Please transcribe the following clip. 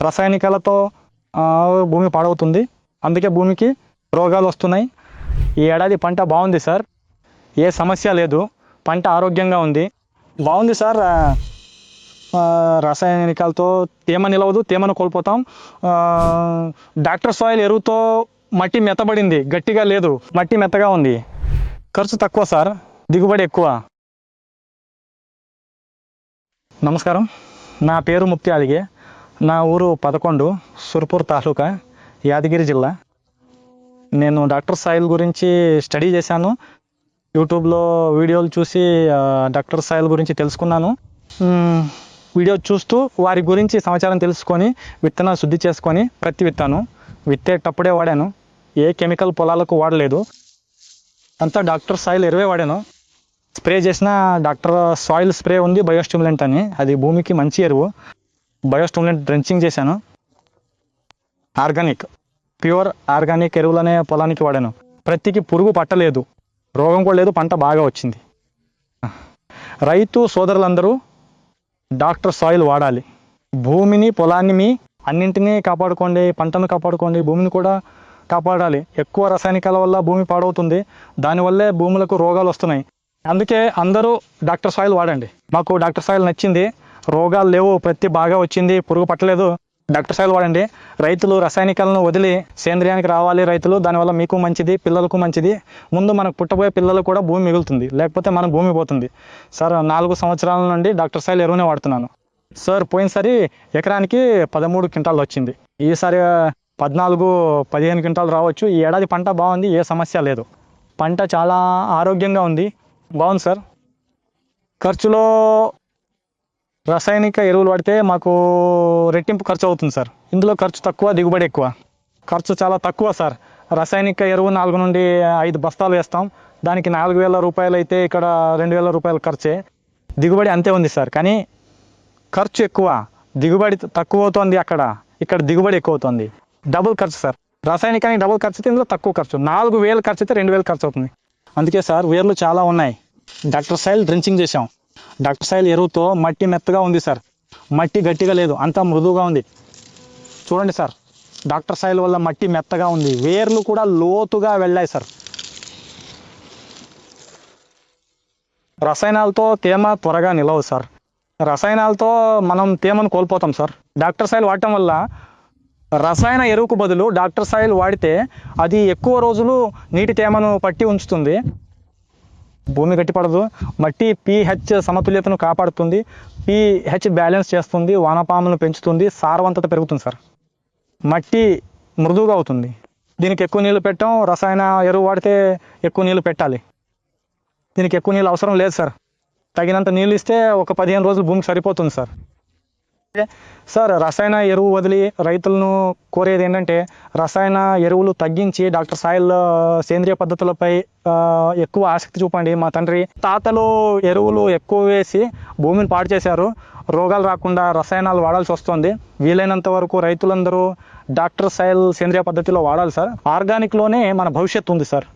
రసాయనికాలతో భూమి పాడవుతుంది. అందుకే భూమికి రోగాలు వస్తున్నాయి. ఈ ఏడాది పంట బాగుంది సార్, ఏ సమస్య లేదు, పంట ఆరోగ్యంగా ఉంది. బాగుంది సార్. రసాయనికాలతో తేమ నిలవదు, తేమను కోల్పోతాం. డాక్టర్ సాయిల్ ఎరువుతో మట్టి మెత్తబడింది, గట్టిగా లేదు, మట్టి మెత్తగా ఉంది. ఖర్చు తక్కువ సార్, దిగుబడి ఎక్కువ. నమస్కారం, నా పేరు ముక్తి అలిగే. నా ఊరు 11, సుర్పూర్ తాలూకా, యాదగిరి జిల్లా. నేను డాక్టర్ సాయిల్ గురించి స్టడీ చేశాను. యూట్యూబ్లో వీడియోలు చూసి డాక్టర్ సాయిల్ గురించి తెలుసుకున్నాను. వీడియో చూస్తూ వారి గురించి సమాచారం తెలుసుకొని విత్తనాలు శుద్ధి చేసుకొని ప్రతి విత్తాను. విత్తేటప్పుడే వాడాను, ఏ కెమికల్ పొలాలకు వాడలేదు. అంతా డాక్టర్ సాయిల్ ఎరువే వాడాను. స్ప్రే చేసిన డాక్టర్ సాయిల్ స్ప్రే ఉంది, బయోస్టిమ్యులెంట్ అని, అది భూమికి మంచి ఎరువు. బయోస్టిమ్యులెంట్ డ్రెంచింగ్ చేశాను. ఆర్గానిక్, ప్యూర్ ఆర్గానిక్ ఎరువులనే పొలానికి వాడాను. ప్రతికి పురుగు పట్టలేదు, రోగం కూడా లేదు, పంట బాగా వచ్చింది. రైతు సోదరులందరూ డాక్టర్ సాయిల్ వాడాలి. భూమిని, పొలాన్ని, అన్నింటినీ కాపాడుకోండి. పంటను కాపాడుకోండి, భూమిని కూడా కాపాడాలి. ఎక్కువ రసాయనికాల వల్ల భూమి పాడవుతుంది, దానివల్లే భూములకు రోగాలు వస్తున్నాయి. అందుకే అందరూ డాక్టర్ సాయిల్ వాడండి. మాకు డాక్టర్ సాయిల్ నచ్చింది, రోగాలు లేవు, ప్రతి బాగా వచ్చింది, పురుగు పట్టలేదు. డాక్టర్ సాయిల్ వాడండి. రైతులు రసాయనికాలను వదిలి సేంద్రియానికి రావాలి. రైతులు, దానివల్ల మీకు మంచిది, పిల్లలకు మంచిది. ముందు మనకు పుట్టబోయే పిల్లలు కూడా భూమి మిగులుతుంది, లేకపోతే మన భూమి పోతుంది. సార్ 4 సంవత్సరాల నుండి డాక్టర్ సాయిల్ ఎరువునే వాడుతున్నాను. సార్ పోయినసారి ఎకరానికి 13 క్వింటాలు వచ్చింది, ఈసారి 14-15 క్వింటాలు రావచ్చు. ఈ ఏడాది పంట బాగుంది, ఏ సమస్య లేదు. పంట చాలా ఆరోగ్యంగా ఉంది, బాగుంది సార్. ఖర్చులో రసాయనిక ఎరువులు వాడితే మాకు రెట్టింపు ఖర్చు అవుతుంది సార్. ఇందులో ఖర్చు తక్కువ, దిగుబడి ఎక్కువ. ఖర్చు చాలా తక్కువ సార్. రసాయనిక ఎరువు 4 నుండి 5 బస్తాలు వేస్తాం, దానికి 4,000 రూపాయలు అయితే ఇక్కడ 2,000 రూపాయలు ఖర్చే. దిగుబడి అంతే ఉంది సార్, కానీ ఖర్చు ఎక్కువ, దిగుబడి తక్కువ అవుతుంది. ఇక్కడ దిగుబడి ఎక్కువ అవుతుంది. డబుల్ ఖర్చు సార్. రసాయనికానికి డబుల్ ఖర్చు అయితే ఇందులో తక్కువ ఖర్చు. 4,000 ఖర్చు అయితే 2,000 ఖర్చు అవుతుంది. అందుకే సార్ వేర్లు చాలా ఉన్నాయి. డాక్టర్ సాయిల్ డ్రెంచింగ్ చేసాం. డాక్టర్ సాయిల్ ఎరువుతో మట్టి మెత్తగా ఉంది సార్, మట్టి గట్టిగా లేదు, అంతా మృదువుగా ఉంది. చూడండి సార్, డాక్టర్ సాయిల్ వల్ల మట్టి మెత్తగా ఉంది, వేర్లు కూడా లోతుగా వెళ్ళాయి సార్. రసాయనాలతో తేమ త్వరగా నిలవదు సార్. రసాయనాలతో మనం తేమను కోల్పోతాం సార్. డాక్టర్ సాయిల్ వాడటం వల్ల రసాయన ఎరువుకు బదులు డాక్టర్ సాయిల్ వాడితే అది ఎక్కువ రోజులు నీటి తేమను పట్టి ఉంచుతుంది, భూమి గట్టిపడదు. మట్టి pH సమతుల్యతను కాపాడుతుంది, pH బ్యాలెన్స్ చేస్తుంది, వానపాములను పెంచుతుంది, సారవంతత పెరుగుతుంది సార్. మట్టి మృదువుగా అవుతుంది. దీనికి ఎక్కువ నీళ్ళు పెట్టాం. రసాయన ఎరువు వాడితే ఎక్కువ నీళ్ళు పెట్టాలి, దీనికి ఎక్కువ నీళ్ళు అవసరం లేదు సార్. తగినంత నీళ్ళు ఇస్తే ఒక 15 రోజులు భూమికి సరిపోతుంది సార్. సార్ రసాయన ఎరువు వదిలి రైతులను కోరేది ఏంటంటే, రసాయన ఎరువులు తగ్గించి డాక్టర్ సాయిల్ సేంద్రియ పద్ధతులపై ఎక్కువ ఆసక్తి చూపండి. మా తాతలు ఎరువులు ఎక్కువ వేసి భూమిని పాడు చేశారు, రోగాలు రాకుండా రసాయనాలు వాడాల్సి వస్తుంది. వీలైనంత వరకు రైతులందరూ డాక్టర్ సాయిల్ సేంద్రియ పద్ధతిలో వాడాలి సార్. ఆర్గానిక్లోనే మన భవిష్యత్తు ఉంది సార్.